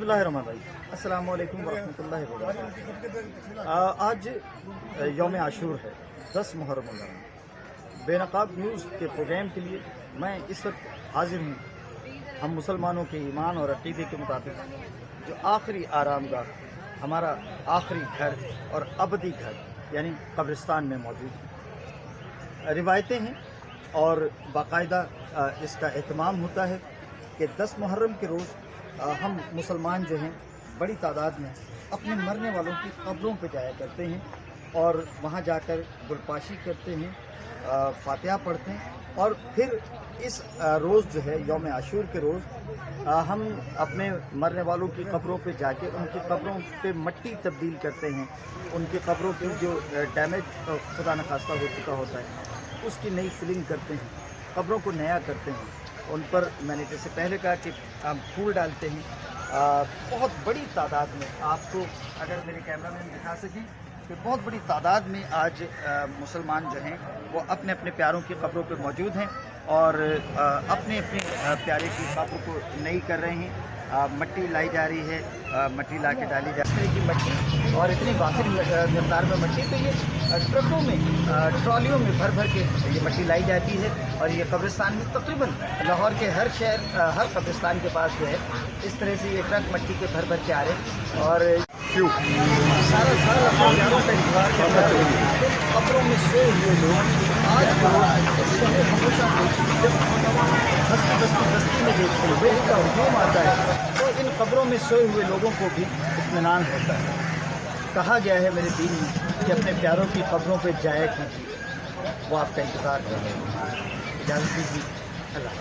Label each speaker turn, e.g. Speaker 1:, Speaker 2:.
Speaker 1: बिस्मिल्लाहिर्रहमानिर्रहीम। अस्सलाम वालेकुम वरहमतुल्लाहि वबरकातुहू। आज यौम आशूर है, 10 मुहर्रम मुबारक। बेनकाब न्यूज़ के प्रोग्राम के लिए मैं इस वक्त हाजिर हूँ। हम मुसलमानों के ईमान और अक़ीदे के मुताबिक जो आखिरी आरामगाह, हमारा आखिरी घर और अबदी घर यानी कब्रिस्तान में मौजूद है। रिवायतें हैं और बाकायदा इसका एहतमाम होता है कि 10 मुहर्रम के रोज़ हम मुसलमान जो हैं बड़ी तादाद में अपने मरने वालों की कब्रों पर जाया करते हैं और वहाँ जाकर गुलपाशी करते हैं, फातिहा पढ़ते हैं और फिर इस रोज़ जो है यौम आशूर के रोज़ हम अपने मरने वालों की कब्रों पे जाके उनकी कब्रों पे मट्टी तब्दील करते हैं। उनकी कब्रों की जो डैमेज खुदा न खास्ता हो चुका होता है उसकी नई फिलिंग करते हैं, कब्रों को नया करते हैं। उन पर मैंने जैसे पहले कहा कि हम फूल डालते हैं। बहुत बड़ी तादाद में, आपको अगर मेरे कैमरा मैन दिखा सकें कि बहुत बड़ी तादाद में आज मुसलमान जो हैं वो अपने अपने प्यारों की कब्रों पर मौजूद हैं और अपने अपने प्यारे की कब्र को नई कर रहे हैं। मट्टी लाई जा रही है, मट्टी ला के डाली जा रही है की मट्टी, और इतनी वाफिर मकदार में मट्टी तो ये ट्रकों में, ट्रॉलियों में भर भर के ये मट्टी लाई जाती है। और ये कब्रिस्तान में तकरीबन लाहौर के हर शहर, हर कब्रिस्तान के पास जो है इस तरह से ये ट्रक मट्टी के भर भर के आ रहे हैं। और सारा प्यारों का इंतजार करना चाहिए। कब्रों में सोए हुए लोग आज बस्ती में देखते हैं, वही का हुजूम आता है तो इन कब्रों में सोए हुए लोगों को भी इत्मीनान होता है। कहा गया है मेरे दीन में कि अपने प्यारों की कब्रों पर जाया कीजिए, वो आपका इंतज़ार कर रहे हैं। इजाज़त दीजिए, अल्लाह।